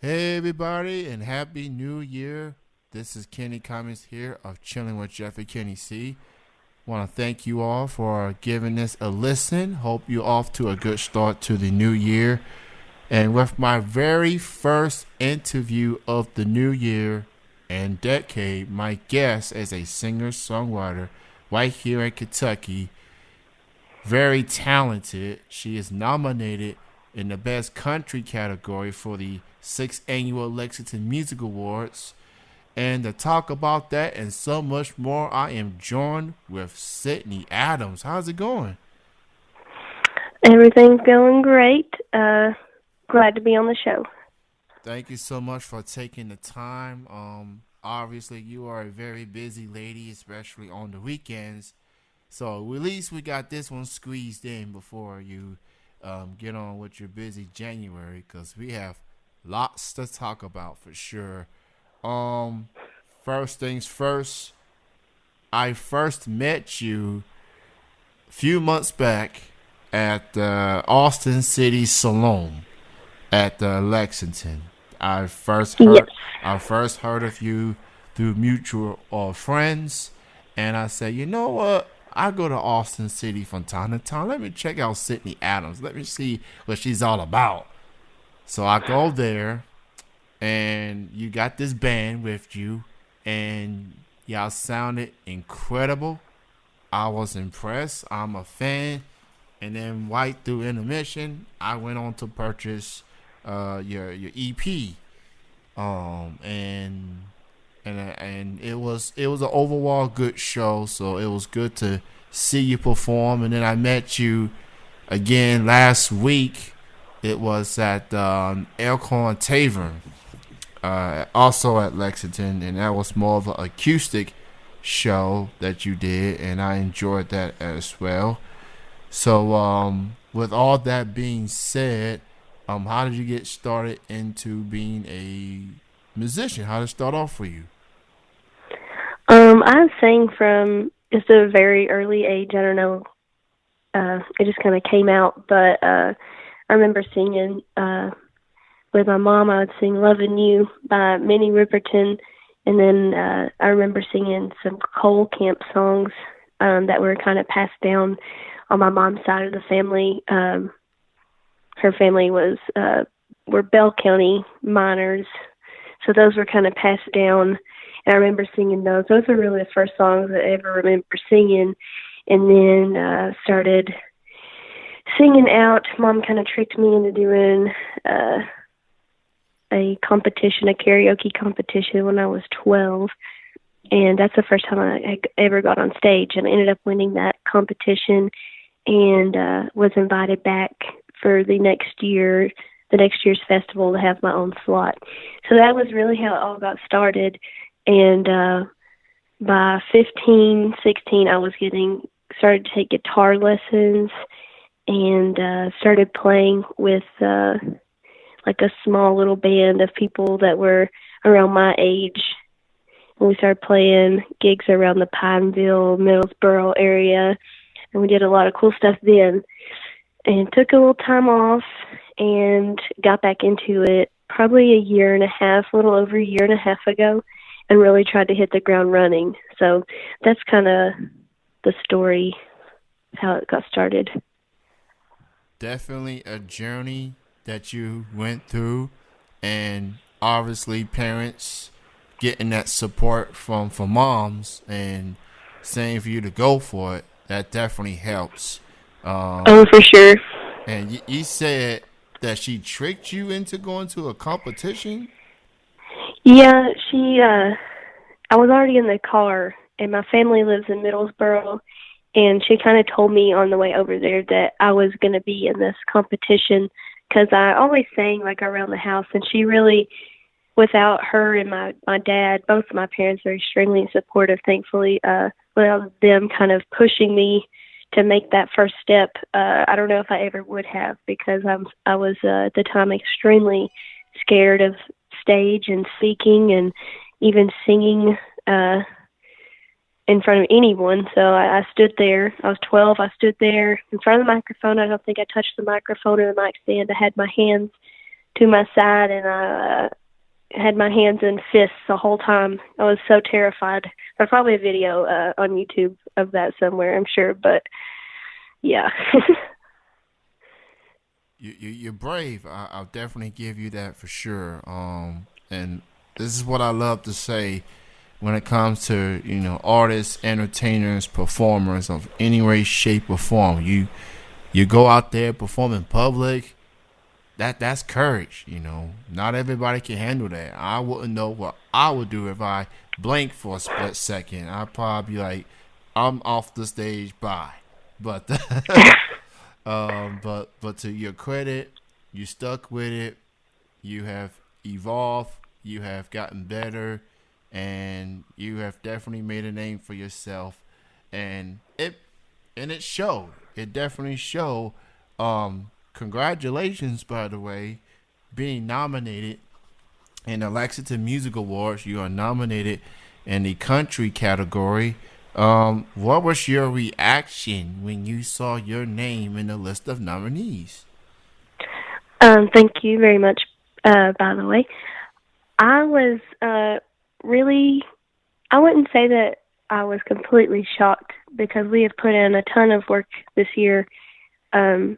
Hey everybody, and happy New Year! This is Kenny Cummings here of Chilling with Jeffrey Kenny C. Want to thank you all for giving this a listen. Hope you're off to a good start to the new year. And with my very first interview of the new year and decade, my guest is a singer-songwriter right here in Kentucky. Very talented. She is nominated in the Best Country category for the 6th Annual Lexington Music Awards. And to talk about that and so much more, I am joined with Sydney Adams. How's it going? Everything's going great. Glad to be on the show. Thank you so much for taking the time. Obviously, you are a very busy lady, especially on the weekends. So at least we got this one squeezed in before you get on with your busy January, because we have lots to talk about for sure. Um, First things first, I first met you a few months back at the Austin City Salon at Lexington. I first Yes. heard I first heard of you through mutual friends, and I said, you know what? I go to Austin City from time to time. Let me check out Sydney Adams. Let me see what she's all about. So I go there, and you got this band with you, and y'all sounded incredible. I was impressed. I'm a fan. And then right through intermission, I went on to purchase your EP. And it was an overall good show. So it was good to see you perform. And then I met you again last week. It was at Elkhorn Tavern, also at Lexington, and that was more of an acoustic show that you did, and I enjoyed that as well. So, with all that being said, how did you get started into being a musician? How did it start off for you? I sang from just a very early age. I don't know. It just kind of came out, but I remember singing with my mom. I would sing "Loving You" by Minnie Riperton, and then I remember singing some coal camp songs that were kind of passed down on my mom's side of the family. Her family were Bell County miners, so those were kind of passed down. And I remember singing those. Those were really the first songs that I ever remember singing. And then started singing out. Mom kind of tricked me into doing a competition, a karaoke competition when I was 12. And that's the first time I ever got on stage. And I ended up winning that competition and was invited back for the next year's festival, to have my own slot. So that was really how it all got started. And by 15, 16, I was started to take guitar lessons and started playing with like a small little band of people that were around my age. And we started playing gigs around the Pineville, Middlesboro area, and we did a lot of cool stuff then. And took a little time off and got back into it probably a little over a year and a half ago, and really tried to hit the ground running. So that's kind of the story, how it got started. Definitely a journey that you went through, and obviously parents getting that support from moms and saying for you to go for it. That definitely helps. Oh, Um, for sure. and you said that she tricked you into going to a competition. Yeah, I was already in the car, and my family lives in Middlesboro, and she kind of told me on the way over there that I was going to be in this competition because I always sang like around the house, and she really, without her and my dad, both of my parents are extremely supportive, thankfully, without them kind of pushing me to make that first step, I don't know if I ever would have, because I was at the time extremely scared of stage and speaking and even singing in front of anyone. So I stood there. I was 12. I stood there in front of the microphone. I don't think I touched the microphone or the mic stand. I had my hands to my side, and I had my hands in fists the whole time. I was so terrified. There's probably a video on YouTube of that somewhere, I'm sure, but yeah. You're brave. I'll definitely give you that for sure. And this is what I love to say when it comes to artists, entertainers, performers of any way, shape, or form. You go out there, perform in public. That's courage. Not everybody can handle that. I wouldn't know what I would do if I blinked for a split second. I'd probably be like, I'm off the stage. Bye. But but to your credit, you stuck with it. You have evolved. You have gotten better, and you have definitely made a name for yourself. And it showed. It definitely showed. Congratulations, by the way, being nominated in the Lexington Music Awards. You are nominated in the country category. What was your reaction when you saw your name in the list of nominees? Thank you very much, by the way. I was really, I wouldn't say that I was completely shocked because we have put in a ton of work this year, a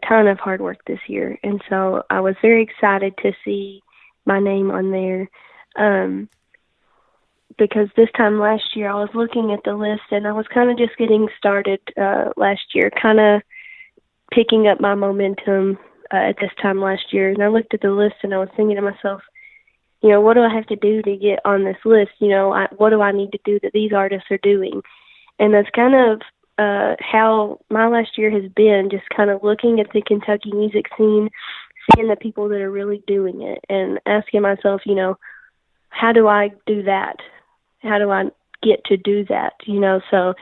ton of hard work this year. And so I was very excited to see my name on there. Because this time last year I was looking at the list and I was kind of just getting started last year, kind of picking up my momentum at this time last year. And I looked at the list and I was thinking to myself, what do I have to do to get on this list? What do I need to do that these artists are doing? And that's kind of how my last year has been, just kind of looking at the Kentucky music scene, seeing the people that are really doing it and asking myself, how do I do that? How do I get to do that? So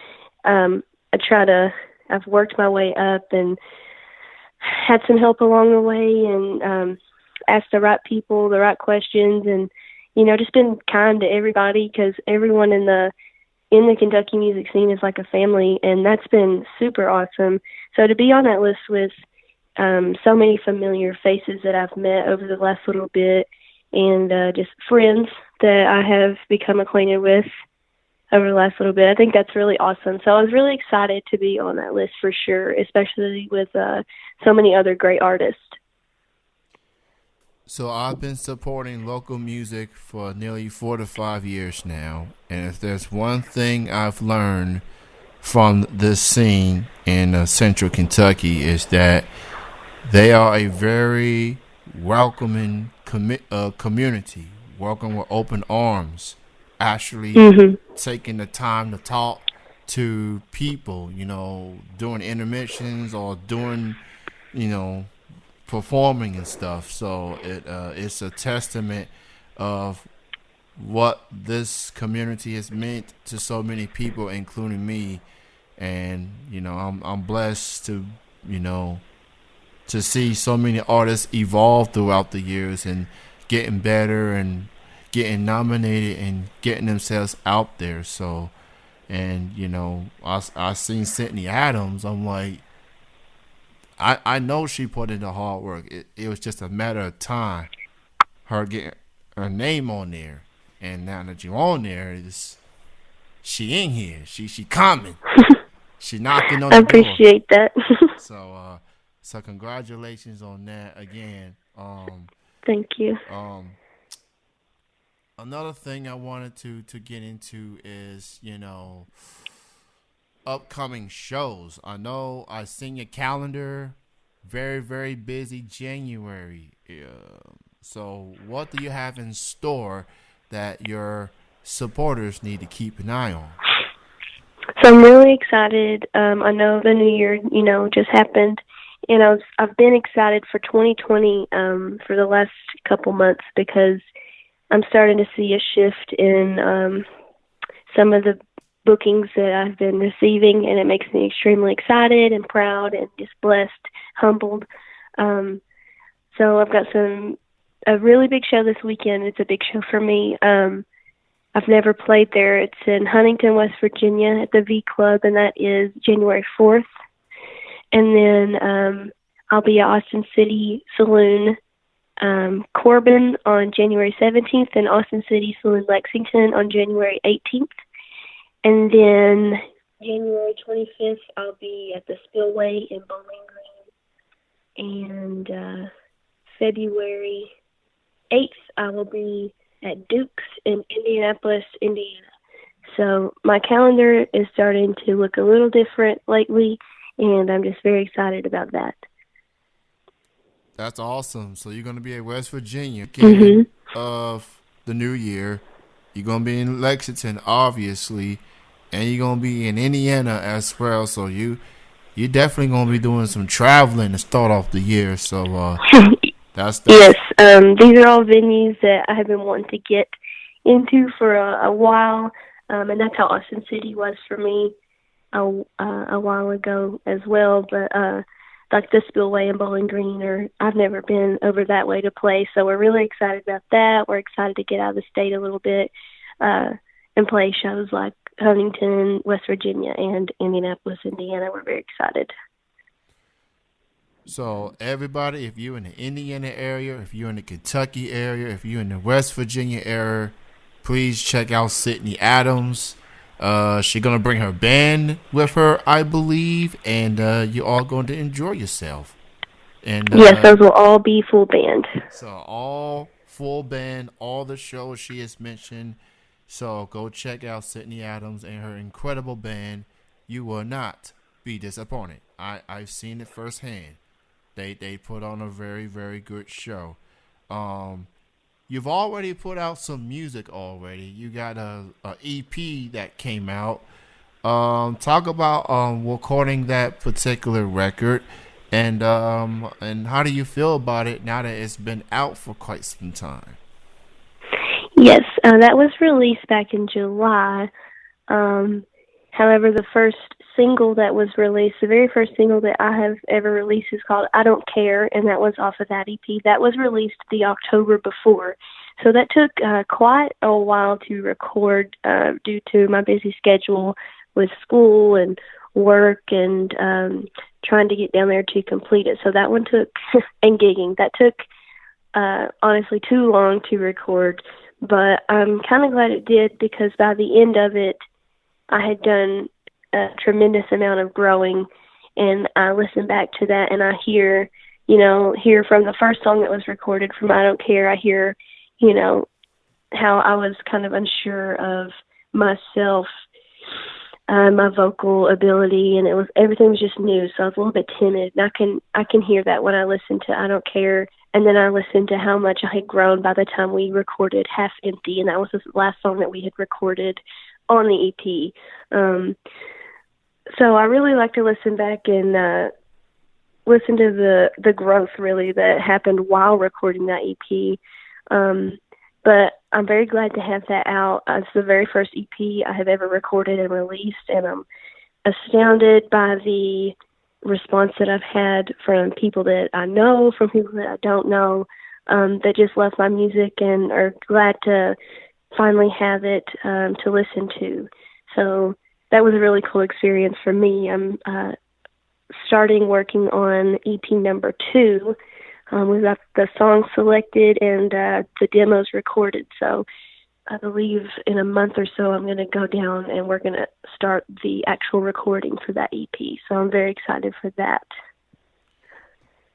I've worked my way up and had some help along the way and asked the right people, the right questions, and, just been kind to everybody because everyone in the Kentucky music scene is like a family, and that's been super awesome. So to be on that list with so many familiar faces that I've met over the last little bit and just friends that I have become acquainted with over the last little bit, I think that's really awesome. So I was really excited to be on that list for sure, especially with so many other great artists. So I've been supporting local music for nearly 4 to 5 years now, and if there's one thing I've learned from this scene in central Kentucky is that they are a very welcoming community, welcome with open arms, actually taking the time to talk to people, doing intermissions or doing, performing and stuff. So it's a testament of what this community has meant to so many people, including me. And I'm blessed to to see so many artists evolve throughout the years and getting better and getting nominated and getting themselves out there. So, and I seen Sydney Adams. I'm like, I know she put in the hard work. It was just a matter of time, her getting her name on there. And now that you're on there, she in here. She coming. She knocking on I the door. appreciate that. So congratulations on that again. Thank you. Another thing I wanted to get into is, upcoming shows. I know I seen your calendar, very, very busy January. So what do you have in store that your supporters need to keep an eye on? So I'm really excited. I know the new year, just happened, and I've been excited for 2020 for the last couple months because I'm starting to see a shift in some of the bookings that I've been receiving, and it makes me extremely excited and proud and just blessed, humbled. So I've got a really big show this weekend. It's a big show for me. I've never played there. It's in Huntington, West Virginia at the V Club, and that is January 4th. And then I'll be at Austin City Saloon Corbin on January 17th, and Austin City, Sloan, Lexington on January 18th. And then January 25th, I'll be at the Spillway in Bowling Green. And February 8th, I will be at Duke's in Indianapolis, Indiana. So my calendar is starting to look a little different lately, and I'm just very excited about that. That's awesome. So you're going to be at West Virginia Mm-hmm. of the new year. You're going to be in Lexington, obviously, and you're going to be in Indiana as well. So you're definitely going to be doing some traveling to start off the year. So that's Yes, these are all venues that I have been wanting to get into for a while, and that's how Austin City was for me a while ago as well. But like the Spillway and Bowling Green, I've never been over that way to play, so we're really excited about that. We're excited to get out of the state a little bit and play shows like Huntington, West Virginia, and Indianapolis, Indiana. We're very excited. So everybody, if you're in the Indiana area, if you're in the Kentucky area, if you're in the West Virginia area, please check out Sydney Adams. She's gonna bring her band with her, I believe, and you're all going to enjoy yourself. And Yes, those will all be full band. so all full band, all the shows she has mentioned. So go check out Sydney Adams and her incredible band. You will not be disappointed. I've seen it firsthand. They put on a very, very good show. You've already put out some music already. You got a EP that came out. Talk about recording that particular record, and how do you feel about it now that it's been out for quite some time? Yes, that was released back in July. However, the first single that was released, the very first single that I have ever released is called I Don't Care, and that was off of that EP. That was released the October before. So that took quite a while to record due to my busy schedule with school and work and trying to get down there to complete it. So that one took, and gigging, that took honestly too long to record. But I'm kind of glad it did, because by the end of it, I had done a tremendous amount of growing, and I listen back to that and I hear from the first song that was recorded from I Don't Care, I hear, how I was kind of unsure of myself, my vocal ability, and everything was just new, so I was a little bit timid. And I can hear that when I listen to I Don't Care, and then I listened to how much I had grown by the time we recorded Half Empty, and that was the last song that we had recorded on the EP. So I really like to listen back and listen to the growth really that happened while recording that EP. But I'm very glad to have that out. It's the very first EP I have ever recorded and released, and I'm astounded by the response that I've had from people that I know, from people that I don't know, that just love my music and are glad to finally have it to listen to. So that was a really cool experience for me. I'm starting working on EP number 2. We've got the songs selected and the demos recorded. So I believe in a month or so I'm going to go down and we're going to start the actual recording for that EP. So I'm very excited for that.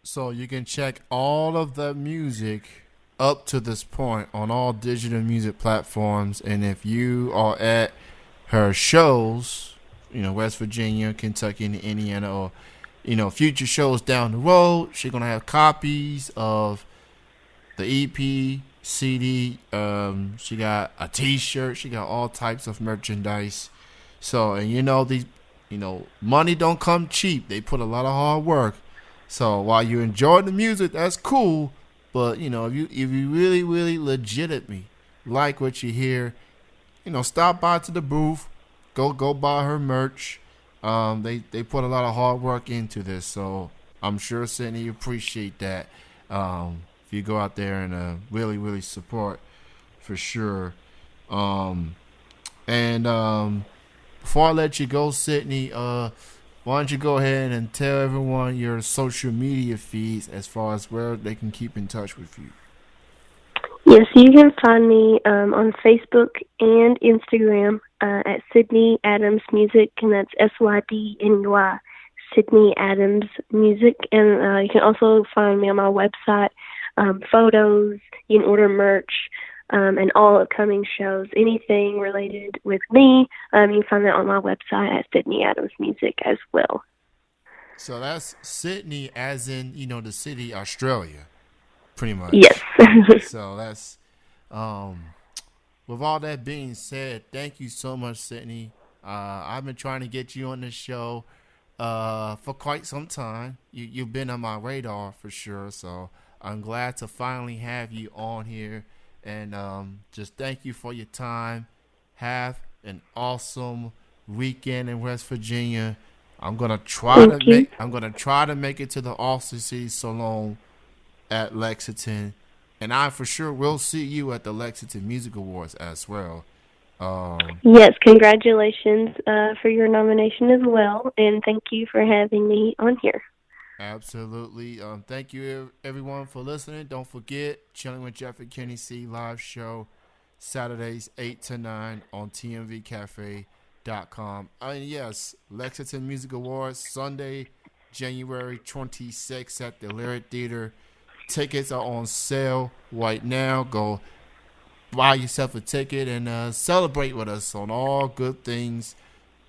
So you can check all of the music up to this point on all digital music platforms. And if you are at her shows, West Virginia, Kentucky, and Indiana, or future shows down the road, she's gonna have copies of the EP, CD. She got a T-shirt. She got all types of merchandise. So, and these, money don't come cheap. They put a lot of hard work. So while you enjoy the music, that's cool. But if you really, really legitimately like what you hear, stop by to the booth, go buy her merch. They put a lot of hard work into this, so I'm sure Sydney you appreciate that. If you go out there and really, really support, for sure. And before I let you go, Sydney, why don't you go ahead and tell everyone your social media feeds as far as where they can keep in touch with you? Yes, you can find me on Facebook and Instagram at Sydney Adams Music, and that's SYDNY, Sydney Adams Music. And you can also find me on my website, photos, you can order merch, and all upcoming shows, anything related with me. You can find that on my website at Sydney Adams Music as well. So that's Sydney, as in the city, Australia, pretty Yes. much. So that's with all that being said, thank you so much, Sydney. I've been trying to get you on the show for quite some time. You've been on my radar for sure, so I'm glad to finally have you on here. And just thank you for your time. Have an awesome weekend in West Virginia. Thank you. I'm gonna try to make it to the Austin City Salon at Lexington, and I for sure will see you at the Lexington Music Awards as well. Um, Yes, congratulations for your nomination as well, and thank you for having me on here. Absolutely. Thank you everyone for listening. Don't forget, Chilling with Jeff and Kenny C live show Saturdays 8 to 9 on tmvcafe.com. And yes, Lexington Music Awards Sunday, January 26th at the Lyric Theater. Tickets are on sale right now. Go buy yourself a ticket and celebrate with us on all good things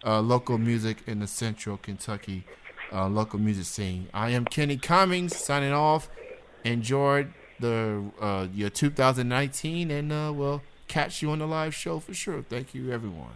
local music in the Central Kentucky local music scene. I am Kenny Cummings signing off. Enjoyed your 2019, and we'll catch you on the live show for sure. Thank you, everyone.